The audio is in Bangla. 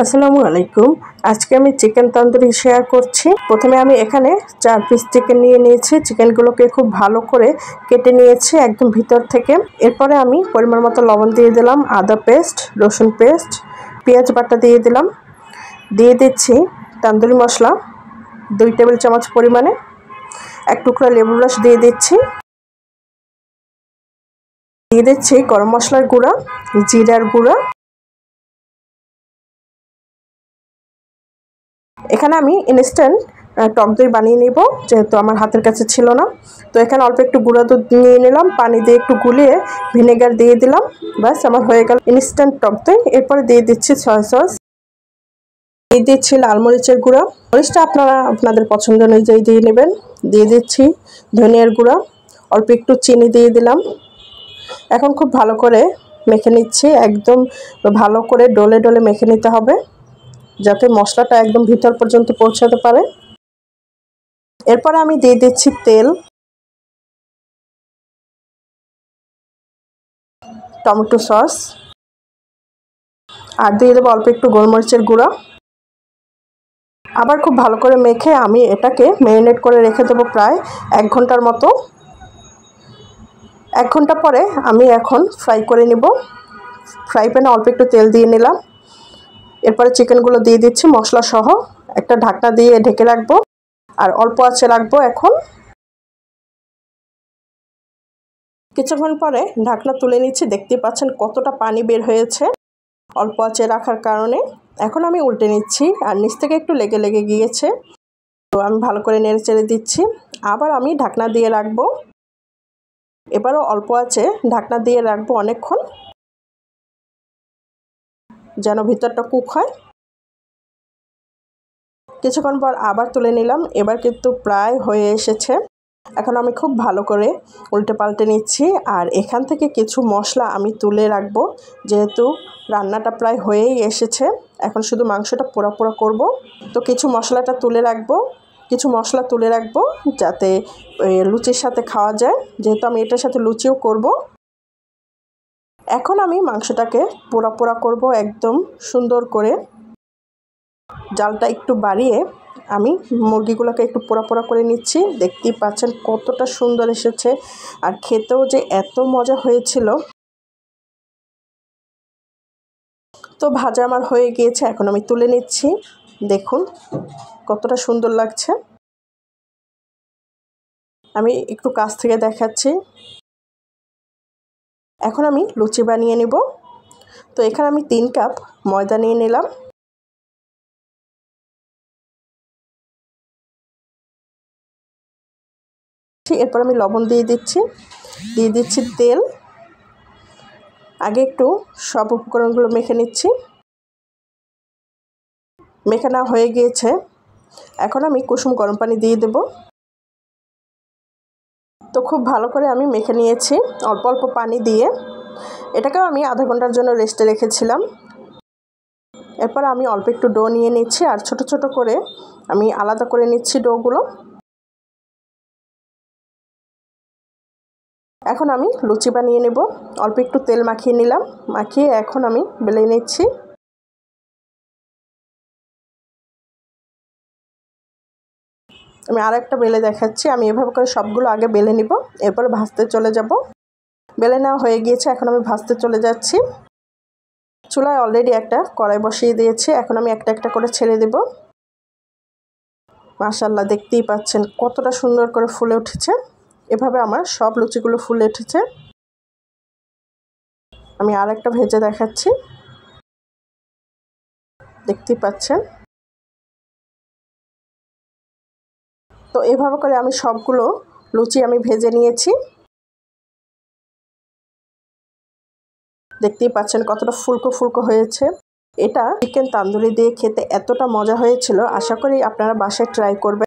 আসসালামু আলাইকুম। আজকে আমি চিকেন তন্দুরি শেয়ার করছি। প্রথমে আমি এখানে 4 পিস চিকেন নিয়ে নিয়েছি। চিকেনগুলোকে খুব ভালো করে কেটে নিয়েছি একদম ভিতর থেকে। এরপরে আমি পরিমাণ মতো লবণ দিয়ে দিলাম, আদা পেস্ট, রসুন পেস্ট, পেঁয়াজ বাটা দিয়ে দিলাম। দিয়ে দিচ্ছি তন্দুরি মশলা 2 টেবিল চামচ পরিমাণে। 1 টুকরা লেবুর রস দিয়ে দিচ্ছি। দিয়ে দিচ্ছি গরম মশলার গুঁড়া, জিরার গুঁড়া। এখানে আমি ইনস্ট্যান্ট টক দই বানিয়ে নেব, যেহেতু আমার হাতের কাছে ছিল না। তো এখানে অল্প একটু গুঁড়া দুধ নিয়ে নিলাম, পানি দিয়ে একটু গুলিয়ে ভিনেগার দিয়ে দিলাম। ব্যাস আমার হয়ে গেল ইনস্ট্যান্ট টক দই। এরপরে দিয়ে দিচ্ছি সয়া সস, দিয়ে দিচ্ছি লাল মরিচের গুঁড়া। মরিচটা আপনারা আপনাদের পছন্দ অনুযায়ী দিয়ে নেবেন। দিয়ে দিচ্ছি ধনিয়ার গুঁড়া, অল্প একটু চিনি দিয়ে দিলাম। এখন খুব ভালো করে মেখে নিচ্ছি, একদম ভালো করে ডলে ডলে মেখে নিতে হবে, যাতে মশলাটা একদম ভিতর পর্যন্ত পৌঁছাতে পারে। এরপরে আমি দিয়ে দিচ্ছি তেল, টমেটো সস, আর দিয়ে দেবো অল্প একটু গোলমরিচের গুঁড়া। আবার খুব ভালো করে মেখে আমি এটাকে ম্যারিনেট করে রেখে দেবো প্রায় 1 ঘন্টার মতো। 1 ঘন্টা পরে আমি এখন ফ্রাই করে নেব। ফ্রাই প্যানে অল্প একটু তেল দিয়ে নিলাম। এরপরে চিকেনগুলো দিয়ে দিচ্ছি মশলা সহ। একটা ঢাকনা দিয়ে ঢেকে রাখবো আর অল্প আঁচে রাখবো। এখন কিছুক্ষণ পরে ঢাকনা তুলে নিচ্ছি। দেখতেই পাচ্ছেন কতটা পানি বের হয়েছে অল্প আঁচে রাখার কারণে। এখন আমি উল্টে নিচ্ছি, আর নিচ থেকে একটু লেগে লেগে গিয়েছে, তো আমি ভালো করে নেড়ে চেড়ে দিচ্ছি। আবার আমি ঢাকনা দিয়ে রাখবো। এবারও অল্প আঁচে ঢাকনা দিয়ে রাখবো অনেকক্ষণ, যেন ভিতরটা কুক হয়। কিছুক্ষণ পর আবার তুলে নিলাম। এবার কিন্তু প্রায় হয়ে এসেছে। এখন আমি খুব ভালো করে উল্টে পাল্টে নিচ্ছি, আর এখান থেকে কিছু মশলা আমি তুলে রাখবো, যেহেতু রান্নাটা প্রায় হয়েই এসেছে। এখন শুধু মাংসটা পোড়া পোড়া করব। তো কিছু মশলা তুলে রাখবো যাতে লুচির সাথে খাওয়া যায়, যেহেতু আমি এটার সাথে লুচিও করব। এখন আমি মাংসটাকে পোড়া পোড়া করব একদম সুন্দর করে। জালটা একটু বাড়িয়ে আমি মুরগিগুলোকে একটু পোড়া পোড়া করে নিচ্ছি। দেখতেই পাচ্ছেন কতটা সুন্দর এসেছে, আর খেতেও যে এত মজা হয়েছিল। তো ভাজা আমার হয়ে গিয়েছে, এখন আমি তুলে নিচ্ছি। দেখুন কতটা সুন্দর লাগছে। আমি একটু কাছ থেকে দেখাচ্ছি। এখন আমি লুচি বানিয়ে নেব। তো এখানে আমি 3 কাপ ময়দা নিয়ে নিলাম। এরপর আমি লবণ দিয়ে দিচ্ছি তেল। আগে একটু সব উপকরণগুলো মেখে নিচ্ছি। মেখে নেওয়া হয়ে গিয়েছে। এখন আমি কুসুম গরম পানি দিয়ে দেব। তো খুব ভালো করে আমি মেখে নিয়েছি অল্প অল্প পানি দিয়ে। এটাকেও আমি আধা ঘন্টার জন্য রেস্টে রেখেছিলাম। এরপর আমি অল্প একটু ডো নিয়ে নিচ্ছি, আর ছোট ছোট করে আমি আলাদা করে নিচ্ছি ডোগুলো। এখন আমি লুচি বানিয়ে নেব। অল্প একটু তেল মাখিয়ে নিলাম, মাখিয়ে এখন আমি বেলে নিচ্ছি। আমি আর একটা বেলে দেখাচ্ছি। আমি এভাবে করে সবগুলো আগে বেলে নিব, এরপর ভাজতে চলে যাব। বেলে নেওয়া হয়ে গিয়েছে, এখন আমি ভাজতে চলে যাচ্ছি। চুলায় অলরেডি একটা কড়াই বসিয়ে দিয়েছি। এখন আমি একটা একটা করে ছেড়ে দেব। মাশাআল্লাহ, দেখতেই পাচ্ছেন কতটা সুন্দর করে ফুলে উঠেছে। এভাবে আমার সব লুচিগুলো ফুলে উঠেছে। আমি আর একটা ভেজে দেখাচ্ছি। দেখতেই পাচ্ছেন। তো এভাবে করে আমি সবগুলো লুচি আমি ভেজে নিয়েছি। দেখতেই পাচ্ছেন কতটা ফুলকো ফুলকো হয়েছে। এটা চিকেন তন্দুরি দিয়ে খেতে এতটা মজা হয়েছিল। আশা করি আপনারা বাসায় ট্রাই করবেন।